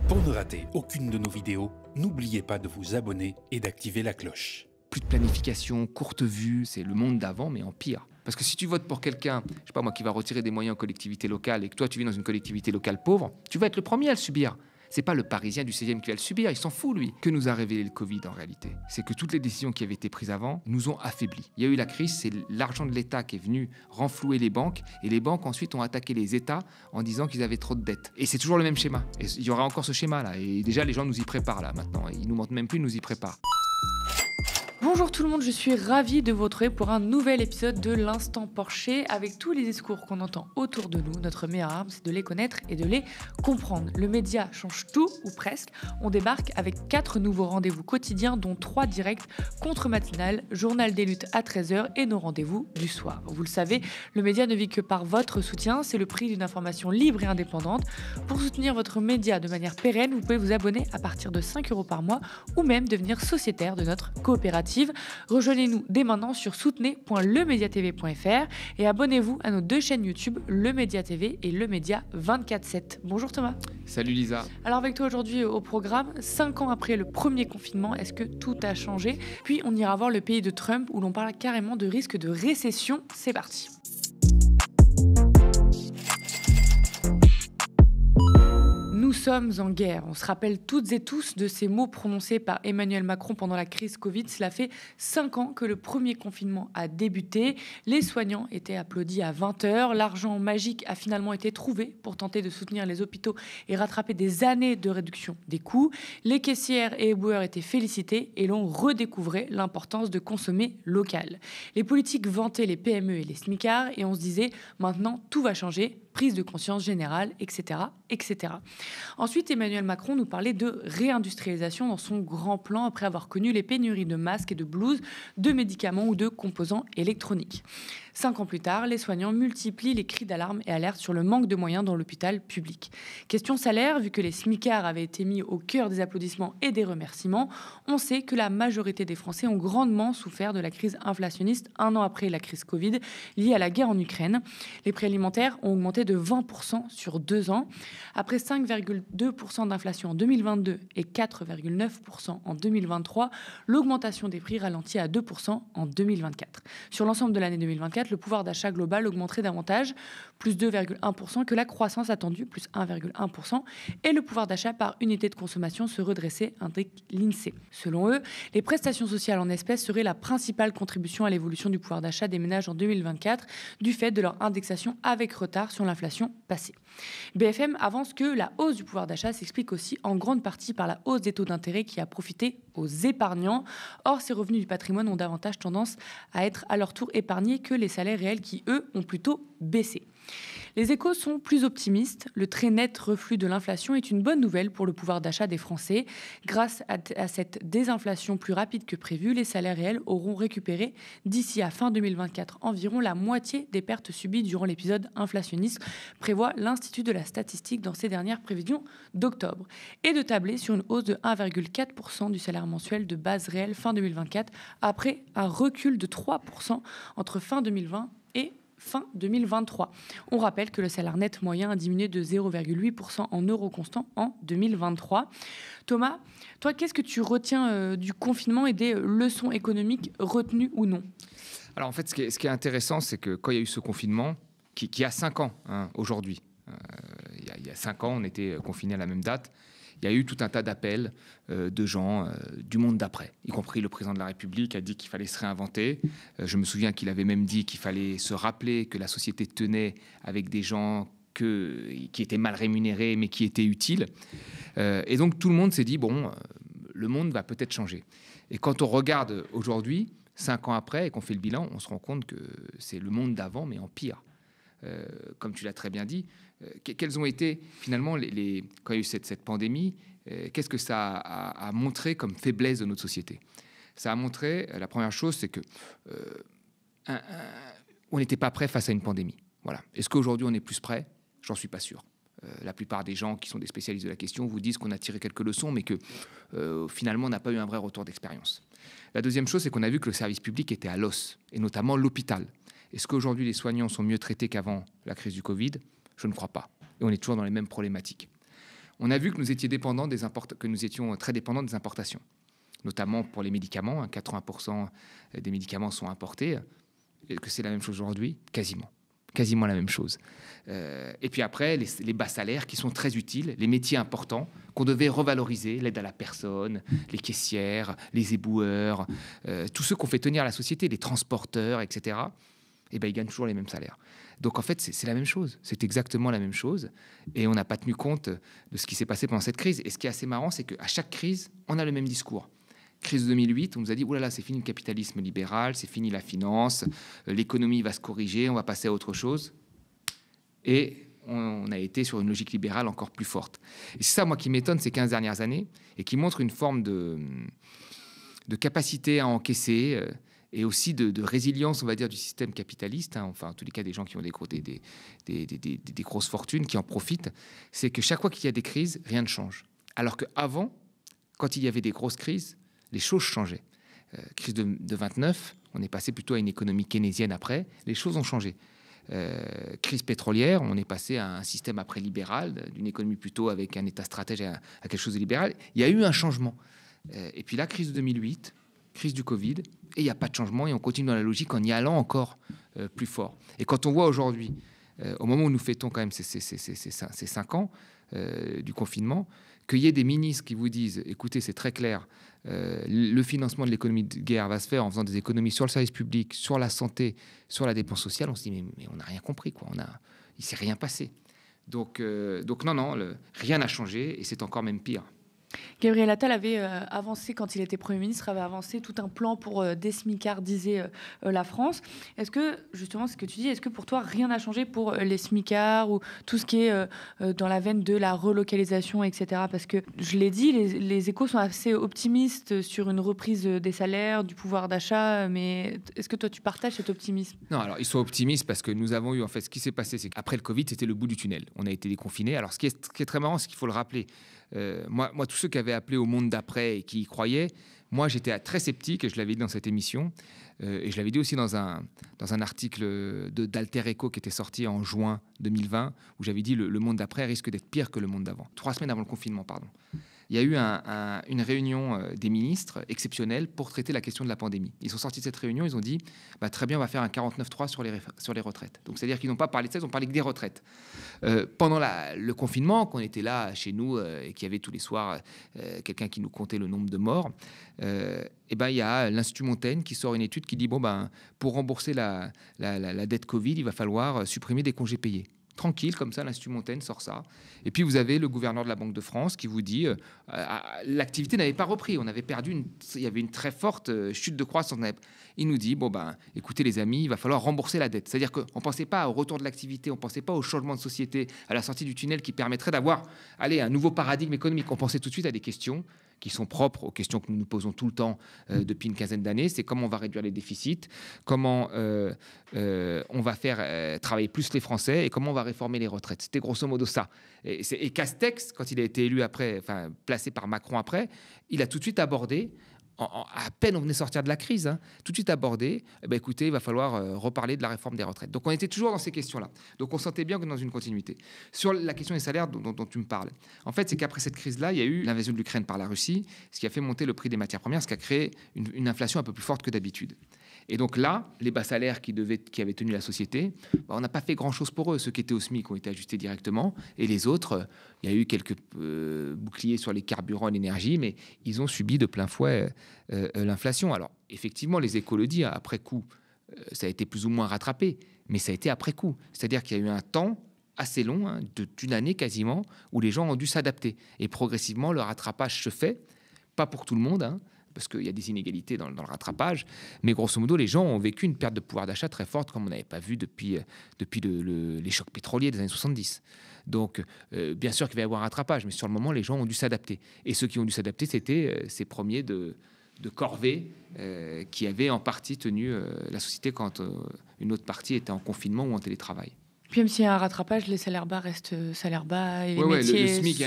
Pour ne rater aucune de nos vidéos, n'oubliez pas de vous abonner et d'activer la cloche. Plus de planification, courte vue, c'est le monde d'avant, mais en pire. Parce que si tu votes pour quelqu'un, je sais pas moi, qui va retirer des moyens aux collectivités locales et que toi tu vis dans une collectivité locale pauvre, tu vas être le premier à le subir. C'est pas le Parisien du 16e qui va le subir, il s'en fout lui. Que nous a révélé le Covid en réalité? C'est que toutes les décisions qui avaient été prises avant nous ont affaiblis. Il y a eu la crise, c'est l'argent de l'État qui est venu renflouer les banques et les banques ensuite ont attaqué les États en disant qu'ils avaient trop de dettes. Et c'est toujours le même schéma. Et il y aura encore ce schéma là et déjà les gens nous y préparent là maintenant. Ils nous mentent même plus, ils nous y préparent. Bonjour tout le monde, je suis ravie de vous retrouver pour un nouvel épisode de l'Instant Porcher. Avec tous les discours qu'on entend autour de nous, notre meilleure arme, c'est de les connaître et de les comprendre. Le média change tout, ou presque. On débarque avec 4 nouveaux rendez-vous quotidiens, dont 3 directs contre-matinales, journal des luttes à 13h et nos rendez-vous du soir. Vous le savez, le média ne vit que par votre soutien, c'est le prix d'une information libre et indépendante. Pour soutenir votre média de manière pérenne, vous pouvez vous abonner à partir de 5 € par mois ou même devenir sociétaire de notre coopérative. Rejoignez-nous dès maintenant sur soutenez.lemediatv.fr et abonnez-vous à nos 2 chaînes YouTube, Le Média TV et Le Média 24/7. Bonjour Thomas. Salut Lisa. Alors avec toi aujourd'hui au programme, 5 ans après le premier confinement, est-ce que tout a changé? Puis on ira voir le pays de Trump où l'on parle carrément de risque de récession. C'est parti. Nous sommes en guerre. On se rappelle toutes et tous de ces mots prononcés par Emmanuel Macron pendant la crise Covid. Cela fait 5 ans que le premier confinement a débuté. Les soignants étaient applaudis à 20h. L'argent magique a finalement été trouvé pour tenter de soutenir les hôpitaux et rattraper des années de réduction des coûts. Les caissières et éboueurs étaient félicités et l'on redécouvrait l'importance de consommer local. Les politiques vantaient les PME et les smicards et on se disait maintenant tout va changer. Prise de conscience générale, etc., etc. Ensuite, Emmanuel Macron nous parlait de réindustrialisation dans son grand plan après avoir connu les pénuries de masques et de blouses, de médicaments ou de composants électroniques. 5 ans plus tard, les soignants multiplient les cris d'alarme et alertent sur le manque de moyens dans l'hôpital public. Question salaire, vu que les smicards avaient été mis au cœur des applaudissements et des remerciements, on sait que la majorité des Français ont grandement souffert de la crise inflationniste 1 an après la crise Covid, liée à la guerre en Ukraine. Les prix alimentaires ont augmenté de 20% sur 2 ans. Après 5,2% d'inflation en 2022 et 4,9% en 2023, l'augmentation des prix ralentit à 2% en 2024. Sur l'ensemble de l'année 2024, le pouvoir d'achat global augmenterait davantage, plus 2,1% que la croissance attendue, plus 1,1%, et le pouvoir d'achat par unité de consommation se redressait, indique l'INSEE. Selon eux, les prestations sociales en espèces seraient la principale contribution à l'évolution du pouvoir d'achat des ménages en 2024, du fait de leur indexation avec retard sur l'inflation passée. BFM avance que la hausse du pouvoir d'achat s'explique aussi en grande partie par la hausse des taux d'intérêt qui a profité aux épargnants. Or, ces revenus du patrimoine ont davantage tendance à être à leur tour épargnés que les salaires réels qui, eux, ont plutôt baissé. Les Échos sont plus optimistes. Le très net reflux de l'inflation est une bonne nouvelle pour le pouvoir d'achat des Français. Grâce à cette désinflation plus rapide que prévu, les salaires réels auront récupéré d'ici à fin 2024 environ la moitié des pertes subies durant l'épisode inflationniste, prévoit l'Institut de la statistique dans ses dernières prévisions d'octobre, et de tabler sur une hausse de 1,4% du salaire mensuel de base réelle fin 2024, après un recul de 3% entre fin 2020 et fin 2023. On rappelle que le salaire net moyen a diminué de 0,8% en euros constants en 2023. Thomas, toi, qu'est-ce que tu retiens du confinement et des leçons économiques retenues ou non? Alors en fait, ce qui est intéressant, c'est que quand il y a eu ce confinement, qui a 5 ans aujourd'hui, il y a 5 ans, on était confinés à la même date, il y a eu tout un tas d'appels de gens du monde d'après, y compris le président de la République a dit qu'il fallait se réinventer. Je me souviens qu'il avait même dit qu'il fallait se rappeler que la société tenait avec des gens qui étaient mal rémunérés, mais qui étaient utiles. Et donc tout le monde s'est dit, bon, le monde va peut-être changer. Et quand on regarde aujourd'hui, 5 ans après, et qu'on fait le bilan, on se rend compte que c'est le monde d'avant, mais en pire. Comme tu l'as très bien dit, quels ont été finalement, quand il y a eu cette pandémie, qu'est-ce que ça a montré comme faiblesse de notre société? Ça a montré, la première chose, c'est que on n'était pas prêt face à une pandémie. Voilà. Est-ce qu'aujourd'hui on est plus prêt? J'en suis pas sûr. La plupart des gens qui sont des spécialistes de la question vous disent qu'on a tiré quelques leçons, mais que finalement on n'a pas eu un vrai retour d'expérience. La deuxième chose, c'est qu'on a vu que le service public était à l'os, et notamment l'hôpital. Est-ce qu'aujourd'hui les soignants sont mieux traités qu'avant la crise du Covid? Je ne crois pas. Et on est toujours dans les mêmes problématiques. on a vu que nous étions très dépendants des importations, notamment pour les médicaments. 80% des médicaments sont importés. Et que c'est la même chose aujourd'hui? Quasiment la même chose. Et puis après, les bas salaires qui sont très utiles, les métiers importants qu'on devait revaloriser, l'aide à la personne, les caissières, les éboueurs, tous ceux qu'on fait tenir la société, les transporteurs, etc., eh ben, ils gagnent toujours les mêmes salaires. Donc en fait, c'est la même chose. C'est exactement la même chose. Et on n'a pas tenu compte de ce qui s'est passé pendant cette crise. Et ce qui est assez marrant, c'est qu'à chaque crise, on a le même discours. Crise de 2008, on nous a dit « Oulala, c'est fini le capitalisme libéral, c'est fini la finance, l'économie va se corriger, on va passer à autre chose. » Et on a été sur une logique libérale encore plus forte. Et c'est ça, moi, qui m'étonne ces 15 dernières années et qui montre une forme de capacité à encaisser et aussi de résilience, on va dire, du système capitaliste, enfin, en tous les cas, des gens qui ont des grosses fortunes, qui en profitent. C'est que chaque fois qu'il y a des crises, rien ne change. Alors qu'avant, quand il y avait des grosses crises, les choses changeaient. Crise de 29, on est passé plutôt à une économie keynésienne après, les choses ont changé. Crise pétrolière, on est passé à un système après libéral, d'une économie plutôt avec un État stratège à quelque chose de libéral. Il y a eu un changement. Et puis la crise de 2008, crise du Covid, et il n'y a pas de changement, et on continue dans la logique en y allant encore plus fort. Et quand on voit aujourd'hui, au moment où nous fêtons quand même ces 5 ans du confinement, qu'il y ait des ministres qui vous disent, écoutez, c'est très clair, le financement de l'économie de guerre va se faire en faisant des économies sur le service public, sur la santé, sur la dépense sociale, on se dit, mais on n'a rien compris, quoi. Il ne s'est rien passé. Donc non, rien n'a changé, et c'est encore même pire. Gabriel Attal avait avancé, quand il était Premier ministre, avait avancé tout un plan pour désmicardiser la France. Est-ce que, justement, ce que tu dis, est-ce que pour toi, rien n'a changé pour les smicards ou tout ce qui est dans la veine de la relocalisation, etc. Parce que, je l'ai dit, les Échos sont assez optimistes sur une reprise des salaires, du pouvoir d'achat, mais est-ce que toi, tu partages cet optimisme? Non, alors, ils sont optimistes parce que nous avons eu, en fait, ce qui s'est passé, c'est qu'après le Covid, c'était le bout du tunnel. On a été déconfinés. Alors, ce qui est très marrant, c'est qu'il faut le rappeler. Moi, tous ceux qui avaient appelé au monde d'après et qui y croyaient, moi, j'étais très sceptique, et je l'avais dit dans cette émission, et je l'avais dit aussi dans un article d'Alter Echo qui était sorti en juin 2020, où j'avais dit le monde d'après risque d'être pire que le monde d'avant. 3 semaines avant le confinement, pardon. Il y a eu une réunion des ministres exceptionnelle pour traiter la question de la pandémie. Ils sont sortis de cette réunion, ils ont dit très bien, on va faire un 49.3 sur les retraites. Donc c'est-à-dire qu'ils n'ont pas parlé de ça, ils ont parlé que des retraites. Pendant le confinement, qu'on était là chez nous et qu'il y avait tous les soirs quelqu'un qui nous comptait le nombre de morts, il y a l'Institut Montaigne qui sort une étude qui dit pour rembourser la dette Covid, il va falloir supprimer des congés payés. Tranquille, comme ça, l'Institut Montaigne sort ça. Et puis, vous avez le gouverneur de la Banque de France qui vous dit l'activité n'avait pas repris. On avait perdu, il y avait une très forte chute de croissance. Il nous dit, écoutez les amis, il va falloir rembourser la dette. C'est-à-dire qu'on ne pensait pas au retour de l'activité, on ne pensait pas au changement de société, à la sortie du tunnel qui permettrait d'avoir un nouveau paradigme économique. On pensait tout de suite à des questions qui sont propres aux questions que nous nous posons tout le temps depuis une quinzaine d'années. C'est comment on va réduire les déficits, comment on va faire travailler plus les Français et comment on va réformer les retraites. C'était grosso modo ça. Et Castex, quand il a été élu après, placé par Macron après, il a tout de suite abordé, à peine on venait sortir de la crise, tout de suite abordé, écoutez, il va falloir reparler de la réforme des retraites. Donc on était toujours dans ces questions-là. Donc on sentait bien que dans une continuité. Sur la question des salaires dont tu me parles, en fait, c'est qu'après cette crise-là, il y a eu l'invasion de l'Ukraine par la Russie, ce qui a fait monter le prix des matières premières, ce qui a créé une inflation un peu plus forte que d'habitude. Et donc là, les bas salaires qui avaient tenu la société, on n'a pas fait grand-chose pour eux. Ceux qui étaient au SMIC ont été ajustés directement. Et les autres, il y a eu quelques boucliers sur les carburants et l'énergie, mais ils ont subi de plein fouet l'inflation. Alors, effectivement, les Échos le disent, après coup, ça a été plus ou moins rattrapé, mais ça a été après coup. C'est-à-dire qu'il y a eu un temps assez long, d'une année quasiment, où les gens ont dû s'adapter. Et progressivement, le rattrapage se fait, pas pour tout le monde, parce qu'il y a des inégalités dans le rattrapage, mais grosso modo, les gens ont vécu une perte de pouvoir d'achat très forte, comme on n'avait pas vu depuis les chocs pétroliers des années 70. Donc, bien sûr qu'il va y avoir un rattrapage, mais sur le moment, les gens ont dû s'adapter. Et ceux qui ont dû s'adapter, c'était ces premiers de corvée qui avaient en partie tenu la société quand une autre partie était en confinement ou en télétravail. Puis même s'il y a un rattrapage, les salaires bas restent salaires bas et les métiers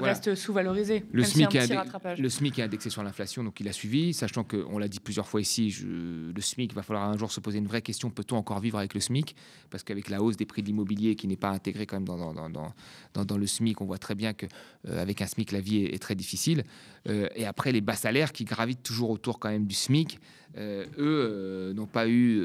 restent sous-valorisés. Le SMIC est indexé sur l'inflation, donc il a suivi, sachant qu'on l'a dit plusieurs fois ici, le SMIC, il va falloir un jour se poser une vraie question, peut-on encore vivre avec le SMIC? Parce qu'avec la hausse des prix de l'immobilier qui n'est pas intégrée quand même dans le SMIC, on voit très bien qu'avec un SMIC, la vie est très difficile. Et après, les bas salaires qui gravitent toujours autour quand même du SMIC, eux n'ont pas eu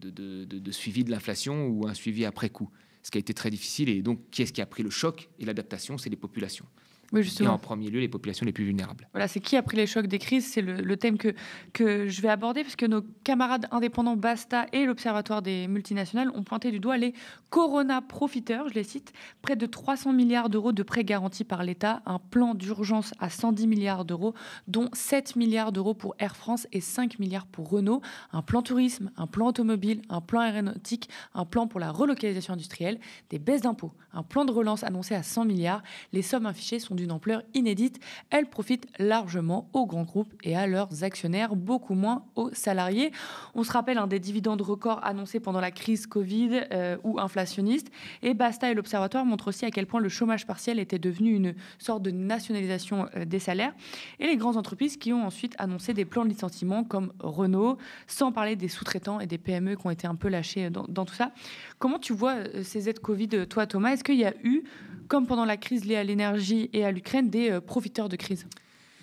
de suivi de l'inflation ou un suivi après coup, ce qui a été très difficile. Et donc, qui est-ce qui a pris le choc et l'adaptation? C'est les populations. Oui, justement. Et en premier lieu, les populations les plus vulnérables. Voilà, c'est qui a pris les chocs des crises, c'est le thème que je vais aborder, parce que nos camarades indépendants Basta et l'Observatoire des multinationales ont pointé du doigt les Corona-profiteurs, je les cite, près de 300 milliards d'euros de prêts garantis par l'État, un plan d'urgence à 110 milliards d'euros, dont 7 milliards d'euros pour Air France et 5 milliards pour Renault, un plan tourisme, un plan automobile, un plan aéronautique, un plan pour la relocalisation industrielle, des baisses d'impôts, un plan de relance annoncé à 100 milliards. Les sommes affichées sont d'une ampleur inédite. Elles profitent largement aux grands groupes et à leurs actionnaires, beaucoup moins aux salariés. On se rappelle des dividendes records annoncés pendant la crise Covid ou inflationniste. Et Basta et l'Observatoire montrent aussi à quel point le chômage partiel était devenu une sorte de nationalisation des salaires. Et les grandes entreprises qui ont ensuite annoncé des plans de licenciement comme Renault, sans parler des sous-traitants et des PME qui ont été un peu lâchés dans tout ça. Comment tu vois ces aides Covid, toi Thomas? Est-ce qu'il y a eu, comme pendant la crise liée à l'énergie et à l'Ukraine, des profiteurs de crise?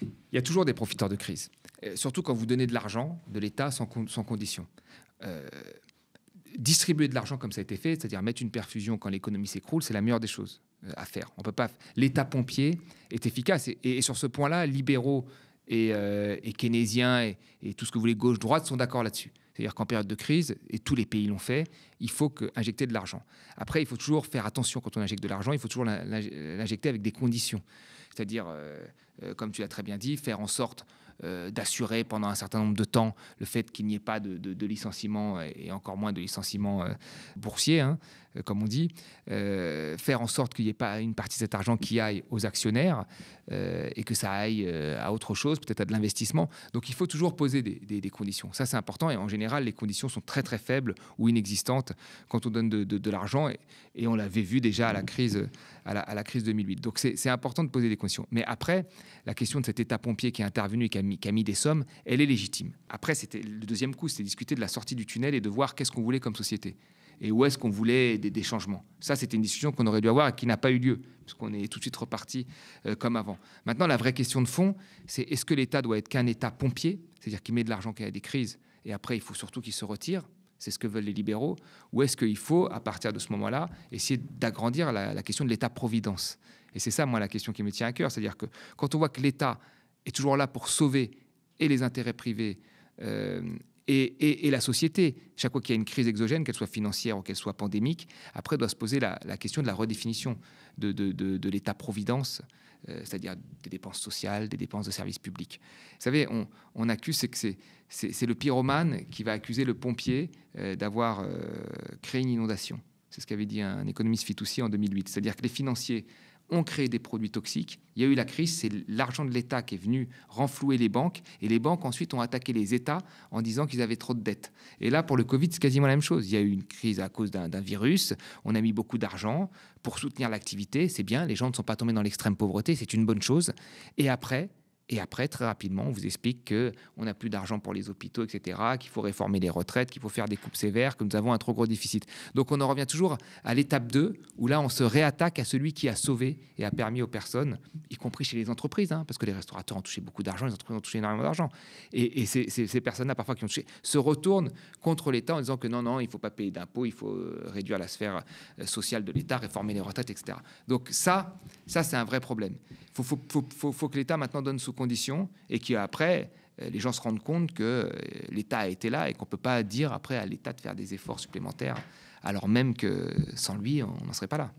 Il y a toujours des profiteurs de crise, surtout quand vous donnez de l'argent de l'État sans condition. Distribuer de l'argent comme ça a été fait, c'est-à-dire mettre une perfusion quand l'économie s'écroule, c'est la meilleure des choses à faire. On peut pas. L'État pompier est efficace et sur ce point-là, libéraux et keynésiens et tout ce que vous voulez gauche-droite sont d'accord là-dessus. C'est-à-dire qu'en période de crise, et tous les pays l'ont fait, il faut injecter de l'argent. Après, il faut toujours faire attention quand on injecte de l'argent, il faut toujours l'injecter avec des conditions. C'est-à-dire, comme tu l'as très bien dit, faire en sorte d'assurer pendant un certain nombre de temps le fait qu'il n'y ait pas de licenciement et encore moins de licenciement boursier, comme on dit, faire en sorte qu'il n'y ait pas une partie de cet argent qui aille aux actionnaires et que ça aille à autre chose, peut-être à de l'investissement. Donc il faut toujours poser des conditions. Ça, c'est important et en général, les conditions sont très très faibles ou inexistantes quand on donne de l'argent et on l'avait vu déjà à la crise 2008. Donc c'est important de poser des conditions. Mais après, la question de cet État pompier qui est intervenu et qui a mis des sommes, elle est légitime. Après, c'était le deuxième coup, c'était discuter de la sortie du tunnel et de voir qu'est-ce qu'on voulait comme société. Et où est-ce qu'on voulait des changements. Ça, c'était une discussion qu'on aurait dû avoir et qui n'a pas eu lieu, puisqu'on est tout de suite reparti comme avant. Maintenant, la vraie question de fond, c'est est-ce que l'État doit être qu'un État pompier, c'est-à-dire qu'il met de l'argent quand il y a des crises, et après, il faut surtout qu'il se retire, c'est ce que veulent les libéraux, ou est-ce qu'il faut, à partir de ce moment-là, essayer d'agrandir la question de l'État-providence. Et c'est ça, moi, la question qui me tient à cœur, c'est-à-dire que quand on voit que l'État est toujours là pour sauver et les intérêts privés, et la société, chaque fois qu'il y a une crise exogène, qu'elle soit financière ou qu'elle soit pandémique, après doit se poser la question de la redéfinition de l'État-providence, c'est-à-dire des dépenses sociales, des dépenses de services publics. Vous savez, on accuse, c'est le pyromane qui va accuser le pompier d'avoir créé une inondation. C'est ce qu'avait dit un économiste Fitoussi en 2008. C'est-à-dire que les financiers ont créé des produits toxiques. Il y a eu la crise, c'est l'argent de l'État qui est venu renflouer les banques, et les banques ensuite ont attaqué les États en disant qu'ils avaient trop de dettes. Et là, pour le Covid, c'est quasiment la même chose. Il y a eu une crise à cause d'un virus, on a mis beaucoup d'argent pour soutenir l'activité, c'est bien, les gens ne sont pas tombés dans l'extrême pauvreté, c'est une bonne chose. Et après, très rapidement, on vous explique qu'on n'a plus d'argent pour les hôpitaux, etc., qu'il faut réformer les retraites, qu'il faut faire des coupes sévères, que nous avons un trop gros déficit. Donc on en revient toujours à l'étape 2, où là, on se réattaque à celui qui a sauvé et a permis aux personnes, y compris chez les entreprises, parce que les restaurateurs ont touché beaucoup d'argent, les entreprises ont touché énormément d'argent. Et ces personnes-là, parfois, qui ont touché, se retournent contre l'État en disant que non, il ne faut pas payer d'impôts, il faut réduire la sphère sociale de l'État, réformer les retraites, etc. Donc ça c'est un vrai problème. Il faut que l'État maintenant donne sous conditions et qu'après, les gens se rendent compte que l'État a été là et qu'on ne peut pas dire après à l'État de faire des efforts supplémentaires, alors même que sans lui, on n'en serait pas là.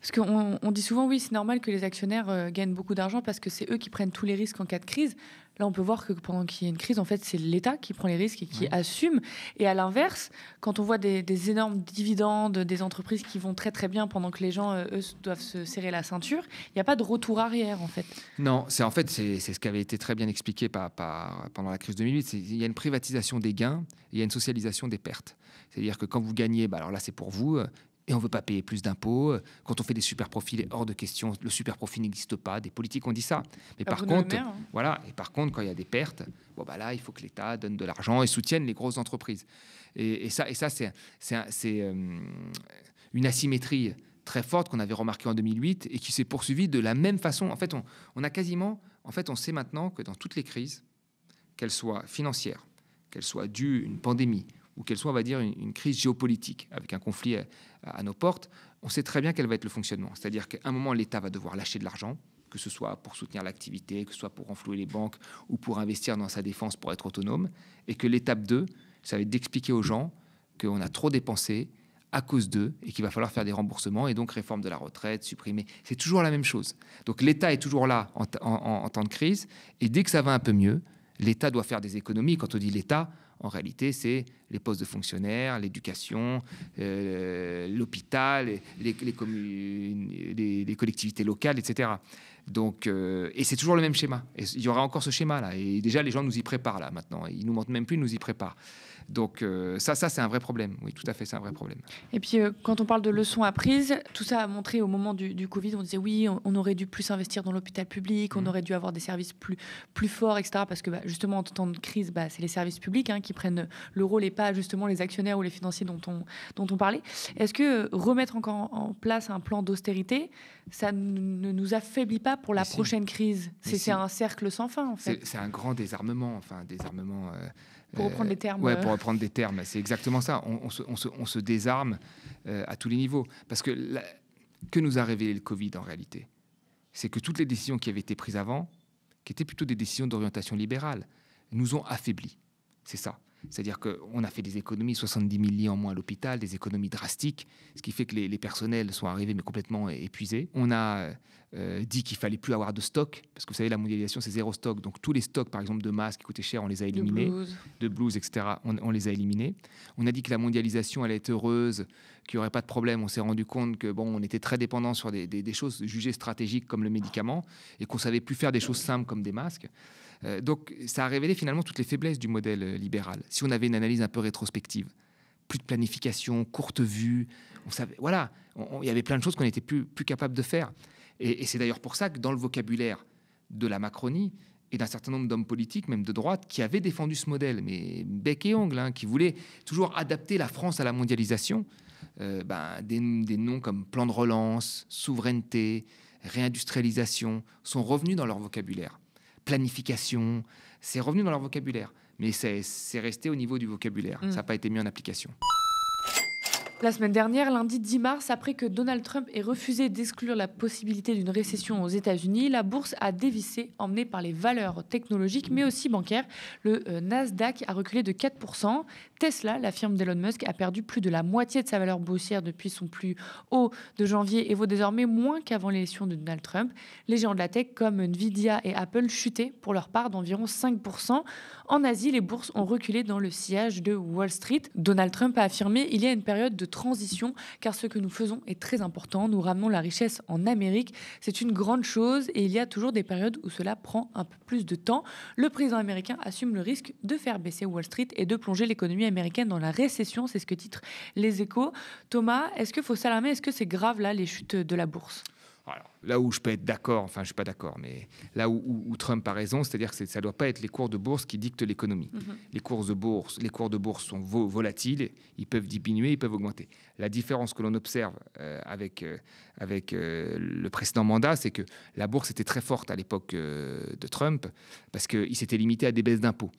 Parce qu'on dit souvent, oui, c'est normal que les actionnaires gagnent beaucoup d'argent parce que c'est eux qui prennent tous les risques en cas de crise. Là, on peut voir que pendant qu'il y a une crise, en fait, c'est l'État qui prend les risques et qui assume. Et à l'inverse, quand on voit des énormes dividendes, des entreprises qui vont très très bien pendant que les gens, eux, doivent se serrer la ceinture, il n'y a pas de retour arrière, en fait. Non, c'est ce qui avait été très bien expliqué pendant la crise 2008. Il y a une privatisation des gains, il y a une socialisation des pertes. C'est-à-dire que quand vous gagnez, alors là, c'est pour vous. Et on ne veut pas payer plus d'impôts. Quand on fait des super profits, il est hors de question. Le super profit n'existe pas. Des politiques ont dit ça. Mais par contre, voilà. Et par contre, quand il y a des pertes, là, il faut que l'État donne de l'argent et soutienne les grosses entreprises. Et ça, c'est une asymétrie très forte qu'on avait remarquée en 2008 et qui s'est poursuivie de la même façon. En fait, on sait maintenant que dans toutes les crises, qu'elles soient financières, qu'elles soient dues à une pandémie, ou qu'elle soit, on va dire, une crise géopolitique avec un conflit à nos portes, on sait très bien quel va être le fonctionnement. C'est-à-dire qu'à un moment, l'État va devoir lâcher de l'argent, que ce soit pour soutenir l'activité, que ce soit pour renflouer les banques ou pour investir dans sa défense pour être autonome, et que l'étape 2, ça va être d'expliquer aux gens qu'on a trop dépensé à cause d'eux et qu'il va falloir faire des remboursements et donc réforme de la retraite, supprimer. C'est toujours la même chose. Donc l'État est toujours là en temps de crise, et dès que ça va un peu mieux, l'État doit faire des économies. Quand on dit l'État, en réalité, c'est les postes de fonctionnaires, l'éducation, l'hôpital, les collectivités locales, etc. Donc, et c'est toujours le même schéma. Et il y aura encore ce schéma-là. Et déjà, les gens nous y préparent, là, maintenant. Ils ne nous mentent même plus, ils nous y préparent. Donc ça c'est un vrai problème. Oui, tout à fait, c'est un vrai problème. Et puis, quand on parle de leçons apprises, tout ça a montré au moment du Covid, on disait oui, on aurait dû plus investir dans l'hôpital public, on aurait dû avoir des services plus forts, etc. Parce que justement, en temps de crise, c'est les services publics qui prennent le rôle et pas justement les actionnaires ou les financiers dont on parlait. Est-ce que remettre encore en place un plan d'austérité, ça ne nous affaiblit pas pour la prochaine crise? C'est un cercle sans fin, en fait. C'est un grand désarmement, désarmement... Pour reprendre les termes. Ouais, pour reprendre des termes. C'est exactement ça. On se désarme à tous les niveaux. Parce que que nous a révélé le Covid en réalité, c'est que toutes les décisions qui avaient été prises avant, qui étaient plutôt des décisions d'orientation libérale, nous ont affaiblis. C'est ça. C'est-à-dire qu'on a fait des économies, 70 000 lits en moins à l'hôpital, des économies drastiques, ce qui fait que les personnels sont arrivés mais complètement épuisés. On a dit qu'il fallait plus avoir de stock, parce que vous savez, la mondialisation, c'est zéro stock. Donc tous les stocks, par exemple, de masques qui coûtaient cher, on les a éliminés. De blouses, etc., on les a éliminés. On a dit que la mondialisation allait être heureuse, qu'il n'y aurait pas de problème. On s'est rendu compte que on était très dépendant sur des choses jugées stratégiques comme le médicament et qu'on savait plus faire des choses simples comme des masques. Donc, ça a révélé finalement toutes les faiblesses du modèle libéral. Si on avait une analyse un peu rétrospective, plus de planification, courte vue, on savait, voilà, il y avait plein de choses qu'on n'était plus capable de faire. Et c'est d'ailleurs pour ça que dans le vocabulaire de la Macronie et d'un certain nombre d'hommes politiques, même de droite, qui avaient défendu ce modèle, mais bec et ongle, qui voulaient toujours adapter la France à la mondialisation, des noms comme plan de relance, souveraineté, réindustrialisation sont revenus dans leur vocabulaire. Planification, c'est revenu dans leur vocabulaire, mais c'est resté au niveau du vocabulaire. Ça n'a pas été mis en application. La semaine dernière, lundi 10 mars, après que Donald Trump ait refusé d'exclure la possibilité d'une récession aux États-Unis, la bourse a dévissé, emmenée par les valeurs technologiques, mais aussi bancaires. Le Nasdaq a reculé de 4%. Tesla, la firme d'Elon Musk, a perdu plus de la moitié de sa valeur boursière depuis son plus haut de janvier et vaut désormais moins qu'avant l'élection de Donald Trump. Les géants de la tech comme Nvidia et Apple chutaient pour leur part d'environ 5%. En Asie, les bourses ont reculé dans le sillage de Wall Street. Donald Trump a affirmé qu'il y a une période de transition, car ce que nous faisons est très important. Nous ramenons la richesse en Amérique. C'est une grande chose et il y a toujours des périodes où cela prend un peu plus de temps. Le président américain assume le risque de faire baisser Wall Street et de plonger l'économie américaine dans la récession. C'est ce que titrent Les Échos. Thomas, est-ce qu'il faut s'alarmer? Est-ce que c'est grave, là, les chutes de la bourse? Alors, là où je peux être d'accord, enfin je ne suis pas d'accord, mais là où Trump a raison, c'est-à-dire que ça ne doit pas être les cours de bourse qui dictent l'économie. Les cours de bourse sont volatiles, ils peuvent diminuer, ils peuvent augmenter. La différence que l'on observe avec le précédent mandat, c'est que la bourse était très forte à l'époque de Trump, parce qu'il s'était limité à des baisses d'impôts.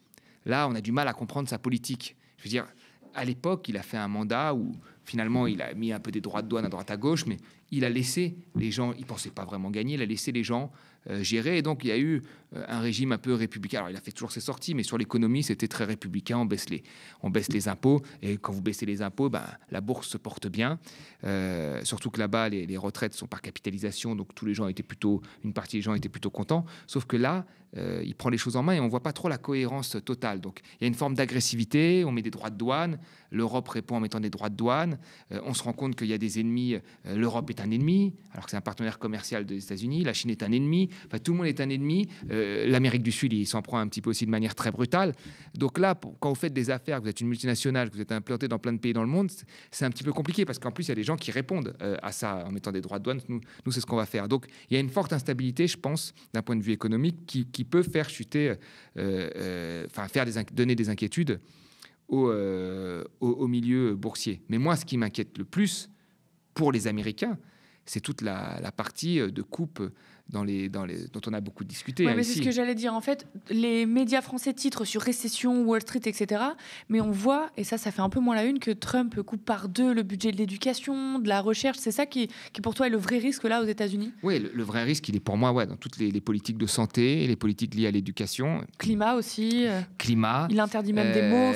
Là, on a du mal à comprendre sa politique. Je veux dire, à l'époque, il a fait un mandat où finalement il a mis un peu des droits de douane à droite à gauche, mais il a laissé les gens, il ne pensait pas vraiment gagner, il a laissé les gens gérer. Et donc, il y a eu un régime un peu républicain. Alors, il a fait toujours ses sorties, mais sur l'économie, c'était très républicain. On baisse les impôts. Et quand vous baissez les impôts, la bourse se porte bien. Surtout que là-bas, les retraites sont par capitalisation. Donc, une partie des gens étaient plutôt contents. Sauf que là, il prend les choses en main et on ne voit pas trop la cohérence totale. Donc, il y a une forme d'agressivité. On met des droits de douane. L'Europe répond en mettant des droits de douane. On se rend compte qu'il y a des ennemis. L'Europe est un ennemi, alors que c'est un partenaire commercial des États-Unis. La Chine est un ennemi. Enfin, tout le monde est un ennemi. L'Amérique du Sud, il s'en prend un petit peu aussi de manière très brutale. Donc là, quand vous faites des affaires, que vous êtes une multinationale, que vous êtes implanté dans plein de pays dans le monde, c'est un petit peu compliqué parce qu'en plus, il y a des gens qui répondent à ça en mettant des droits de douane. Nous, c'est ce qu'on va faire. Donc, il y a une forte instabilité, je pense, d'un point de vue économique, qui peut faire chuter, donner des inquiétudes au milieu boursier. Mais moi, ce qui m'inquiète le plus pour les Américains, c'est toute la partie de coupe dont on a beaucoup discuté. Ouais, mais c'est ce que j'allais dire. En fait, les médias français titrent sur récession, Wall Street, etc. Mais on voit, et ça fait un peu moins la une, que Trump coupe par 2 le budget de l'éducation, de la recherche. C'est ça qui pour toi est le vrai risque là aux États-Unis? Oui, le vrai risque, il est pour moi dans toutes les politiques de santé, les politiques liées à l'éducation. Climat aussi. Climat. Il interdit même des mots.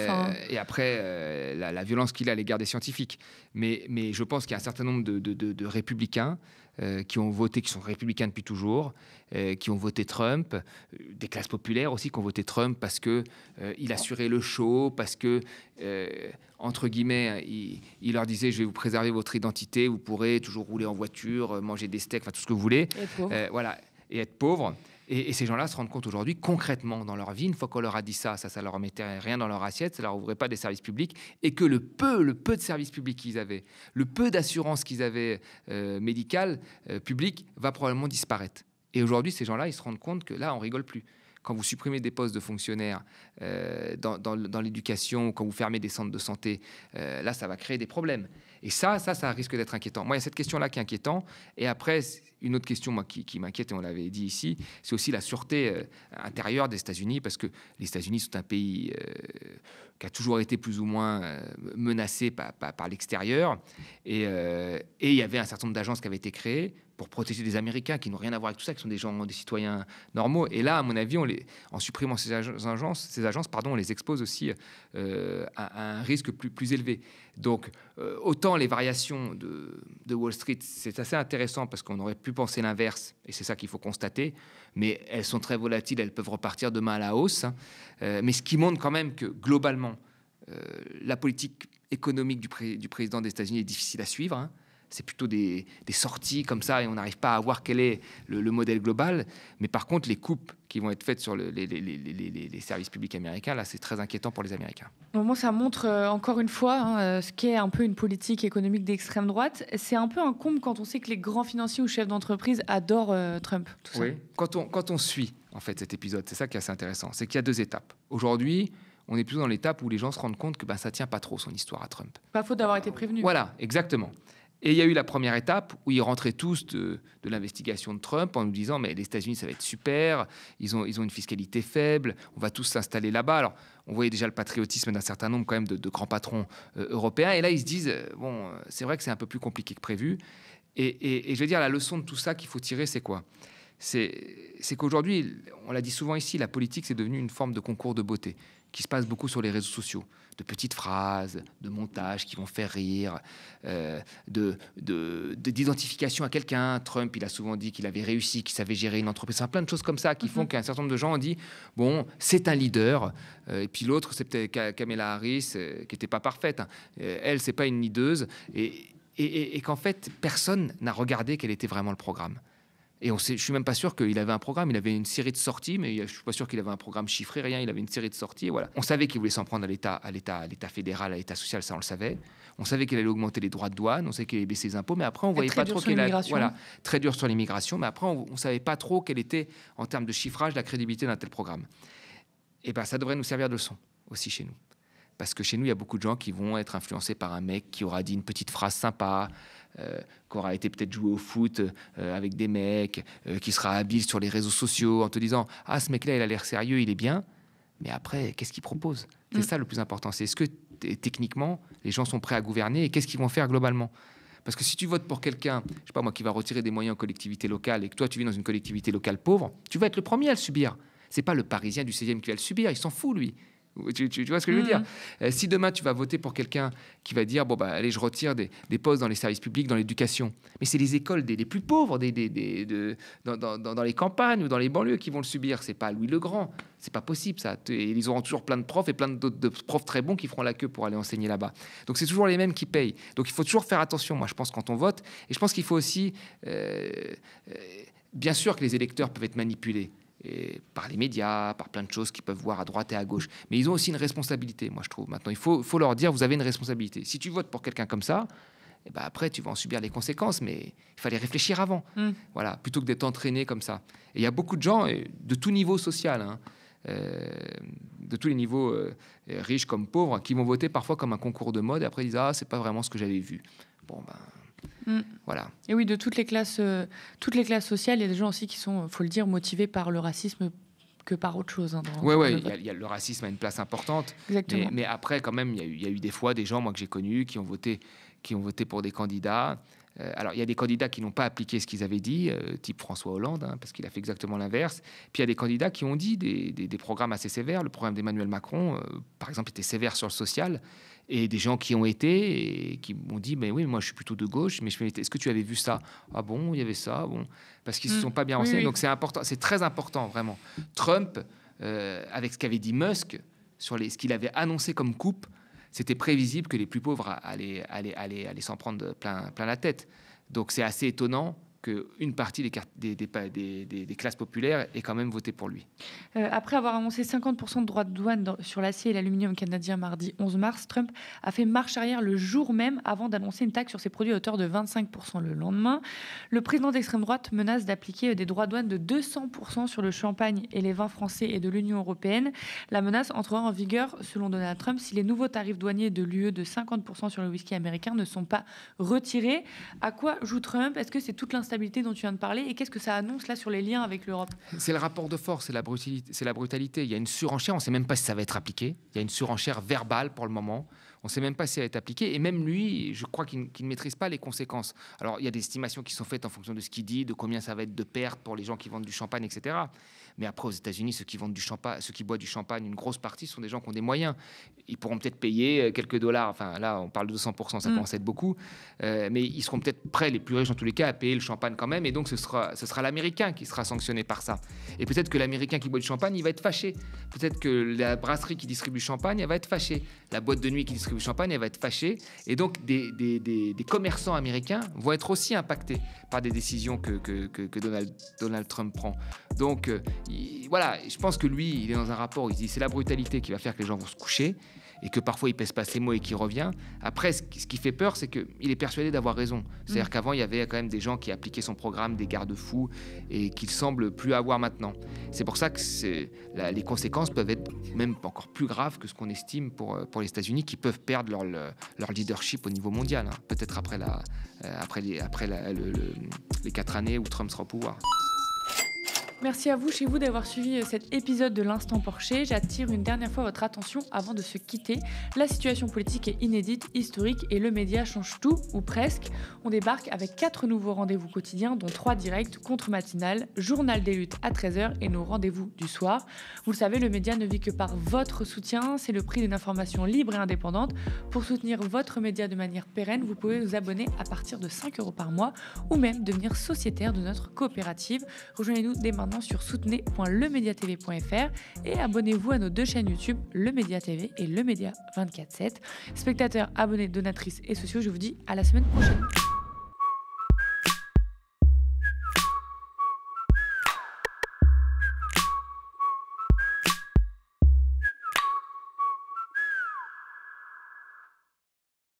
Et après, la violence qu'il a à l'égard des scientifiques. Mais je pense qu'il y a un certain nombre de républicains qui ont voté, qui sont républicains depuis toujours, qui ont voté Trump, des classes populaires aussi qui ont voté Trump parce que il assurait le show, parce que entre guillemets, il leur disait je vais vous préserver votre identité, vous pourrez toujours rouler en voiture, manger des steaks, enfin tout ce que vous voulez, et être pauvre. Et ces gens-là se rendent compte aujourd'hui, concrètement, dans leur vie, une fois qu'on leur a dit ça leur mettait rien dans leur assiette, ça leur ouvrait pas des services publics, et que le peu de services publics qu'ils avaient, le peu d'assurance qu'ils avaient médicale, publique, va probablement disparaître. Et aujourd'hui, ces gens-là, ils se rendent compte que là, on rigole plus. Quand vous supprimez des postes de fonctionnaires dans l'éducation, ou quand vous fermez des centres de santé, là, ça va créer des problèmes. Et ça risque d'être inquiétant. Moi, il y a cette question-là qui est inquiétante. Et après, une autre question moi, qui m'inquiète, et on l'avait dit ici, c'est aussi la sûreté intérieure des États-Unis, parce que les États-Unis sont un pays qui a toujours été plus ou moins menacé par l'extérieur. Et il y avait un certain nombre d'agences qui avaient été créées pour protéger des Américains qui n'ont rien à voir avec tout ça, qui sont des citoyens normaux. Et là, à mon avis, en supprimant ces agences, on les expose aussi à un risque plus élevé. Donc, autant les variations de Wall Street, c'est assez intéressant parce qu'on aurait pu penser l'inverse, et c'est ça qu'il faut constater, mais elles sont très volatiles, elles peuvent repartir demain à la hausse. Mais ce qui montre quand même que, globalement, la politique économique du président des États-Unis est difficile à suivre, hein. C'est plutôt des sorties comme ça et on n'arrive pas à voir quel est le modèle global. Mais par contre, les coupes qui vont être faites sur les services publics américains, là, c'est très inquiétant pour les Américains. Bon, ça montre encore une fois ce qu'est un peu une politique économique d'extrême droite. C'est un peu un comble quand on sait que les grands financiers ou chefs d'entreprise adorent Trump. Tout oui. Ça. Quand on suit en fait cet épisode, c'est ça qui est assez intéressant. C'est qu'il y a 2 étapes. Aujourd'hui, on est plutôt dans l'étape où les gens se rendent compte que ça tient pas trop son histoire à Trump. Pas faute d'avoir été prévenu. Voilà, exactement. Et il y a eu la première étape où ils rentraient tous de l'investigation de Trump en nous disant mais les États-Unis ça va être super, ils ont une fiscalité faible, on va tous s'installer là-bas. Alors on voyait déjà le patriotisme d'un certain nombre quand même de grands patrons européens et là ils se disent bon c'est vrai que c'est un peu plus compliqué que prévu et je veux dire la leçon de tout ça qu'il faut tirer c'est quoi ? C'est qu'aujourd'hui, on l'a dit souvent ici, la politique c'est devenu une forme de concours de beauté qui se passe beaucoup sur les réseaux sociaux, de petites phrases, de montages qui vont faire rire, d'identification à quelqu'un. Trump, il a souvent dit qu'il avait réussi, qu'il savait gérer une entreprise. Enfin, plein de choses comme ça qui font qu'un certain nombre de gens ont dit bon, c'est un leader. Et puis l'autre, c'est peut-être Kamala Harris, qui n'était pas parfaite. Hein. Elle, c'est pas une leaduse. Et qu'en fait, personne n'a regardé quel était vraiment le programme. Et je suis même pas sûr qu'il avait un programme. Il avait une série de sorties, mais je suis pas sûr qu'il avait un programme chiffré, rien. Il avait une série de sorties. Et voilà. On savait qu'il voulait s'en prendre à l'État fédéral, à l'État social, ça on le savait. On savait qu'il allait augmenter les droits de douane, on savait qu'il allait baisser les impôts, mais après on voyait pas trop très dur sur l'immigration. Mais après on savait pas trop quelle était, en termes de chiffrage, la crédibilité d'un tel programme. Et ça devrait nous servir de leçon aussi chez nous. Parce que chez nous, il y a beaucoup de gens qui vont être influencés par un mec qui aura dit une petite phrase sympa, qui aura été peut-être joué au foot avec des mecs, qui sera habile sur les réseaux sociaux en te disant « Ah, ce mec-là, il a l'air sérieux, il est bien. » Mais après, qu'est-ce qu'il propose ? C'est ça le plus important. C'est est-ce que techniquement, les gens sont prêts à gouverner et qu'est-ce qu'ils vont faire globalement ? Parce que si tu votes pour quelqu'un, je sais pas moi, qui va retirer des moyens aux collectivités locales et que toi tu vis dans une collectivité locale pauvre, tu vas être le premier à le subir. C'est pas le Parisien du 16e qui va le subir, il s'en fout lui. Tu vois ce que je veux dire? Si demain tu vas voter pour quelqu'un qui va dire bon bah allez je retire des postes dans les services publics, dans l'éducation, mais c'est les écoles des plus pauvres, dans les campagnes ou dans les banlieues qui vont le subir. C'est pas Louis le Grand, c'est pas possible ça. Et ils auront toujours plein de profs et plein de profs très bons qui feront la queue pour aller enseigner là-bas. Donc c'est toujours les mêmes qui payent. Donc il faut toujours faire attention. Moi je pense quand on vote, et je pense qu'il faut aussi bien sûr que les électeurs peuvent être manipulés. Et par les médias, par plein de choses qu'ils peuvent voir à droite et à gauche. Mais ils ont aussi une responsabilité, moi, je trouve. Maintenant, il faut leur dire, vous avez une responsabilité. Si tu votes pour quelqu'un comme ça, eh ben après, tu vas en subir les conséquences, mais il fallait réfléchir avant. Voilà, plutôt que d'être entraîné comme ça. Et il y a beaucoup de gens, de tout niveau social, de tous les niveaux, riches comme pauvres, qui vont voter parfois comme un concours de mode, et après ils disent « Ah, c'est pas vraiment ce que j'avais vu ». Bon, ben... Voilà. Et oui, de toutes les classes sociales, il y a des gens aussi qui sont, faut le dire, motivés par le racisme que par autre chose. Le racisme a une place importante. Exactement. Mais après, quand même, il y a eu des fois des gens, moi que j'ai connus, qui ont voté pour des candidats. Alors, il y a des candidats qui n'ont pas appliqué ce qu'ils avaient dit, type François Hollande, parce qu'il a fait exactement l'inverse. Puis il y a des candidats qui ont dit des programmes assez sévères. Le programme d'Emmanuel Macron, par exemple, était sévère sur le social. Et des gens qui ont été et qui m'ont dit mais oui, moi je suis plutôt de gauche, mais est-ce que tu avais vu ça? Ah bon, il y avait ça, bon, parce qu'ils se sont pas bien renseignés. Donc c'est important, c'est très important vraiment. Trump, avec ce qu'avait dit Musk sur ce qu'il avait annoncé comme coupe, c'était prévisible que les plus pauvres allaient s'en prendre plein la tête. Donc c'est assez étonnant qu'une partie des classes populaires ait quand même voté pour lui. Après avoir annoncé 50% de droits de douane sur l'acier et l'aluminium canadien mardi 11 mars, Trump a fait marche arrière le jour même avant d'annoncer une taxe sur ses produits à hauteur de 25% le lendemain. Le président d'extrême droite menace d'appliquer des droits de douane de 200% sur le champagne et les vins français et de l'Union européenne. La menace entrera en vigueur, selon Donald Trump, si les nouveaux tarifs douaniers de l'UE de 50% sur le whisky américain ne sont pas retirés. À quoi joue Trump? Est-ce que c'est toute l'instabilité dont tu viens de parler, et qu'est-ce que ça annonce là sur les liens avec l'Europe? C'est le rapport de force, c'est la brutalité. Il y a une surenchère, on ne sait même pas si ça va être appliqué. Il y a une surenchère verbale pour le moment. On ne sait même pas si ça va être appliqué. Et même lui, je crois qu'il ne maîtrise pas les conséquences. Alors, il y a des estimations qui sont faites en fonction de ce qu'il dit, de combien ça va être de pertes pour les gens qui vendent du champagne, etc. Mais après, aux États-Unis, ceux qui boivent du champagne, une grosse partie sont des gens qui ont des moyens. Ils pourront peut-être payer quelques dollars. Enfin, là, on parle de 200%, ça commence à être beaucoup. Mais ils seront peut-être prêts, les plus riches dans tous les cas, à payer le champagne quand même. Et donc, ce sera l'Américain qui sera sanctionné par ça. Et peut-être que l'Américain qui boit du champagne, il va être fâché. Peut-être que la brasserie qui distribue du champagne, elle va être fâchée. La boîte de nuit qui distribue du champagne, elle va être fâchée. Et donc, des commerçants américains vont être aussi impactés par des décisions que Donald Trump prend. Donc, voilà, je pense que lui, il est dans un rapport, il dit c'est la brutalité qui va faire que les gens vont se coucher et que parfois il pèse pas ses mots et qu'il revient. Après, ce qui fait peur, c'est qu'il est persuadé d'avoir raison. C'est-à-dire qu'avant, il y avait quand même des gens qui appliquaient son programme, des garde-fous, et qu'il semble plus avoir maintenant. C'est pour ça que les conséquences peuvent être même encore plus graves que ce qu'on estime pour les États-Unis, qui peuvent perdre leur leadership au niveau mondial, peut-être après les 4 années où Trump sera au pouvoir. Merci à vous, chez vous, d'avoir suivi cet épisode de l'Instant Porcher. J'attire une dernière fois votre attention avant de se quitter. La situation politique est inédite, historique, et le média change tout, ou presque. On débarque avec 4 nouveaux rendez-vous quotidiens, dont 3 directs, contre-matinale, journal des luttes à 13h et nos rendez-vous du soir. Vous le savez, le média ne vit que par votre soutien. C'est le prix d'une information libre et indépendante. Pour soutenir votre média de manière pérenne, vous pouvez vous abonner à partir de 5 € par mois, ou même devenir sociétaire de notre coopérative. Rejoignez-nous dès maintenant sur soutenez.lemediatv.fr et abonnez-vous à nos 2 chaînes YouTube, Le Média TV et Le Média 24/7. Spectateurs, abonnés, donatrices et sociaux, je vous dis à la semaine prochaine.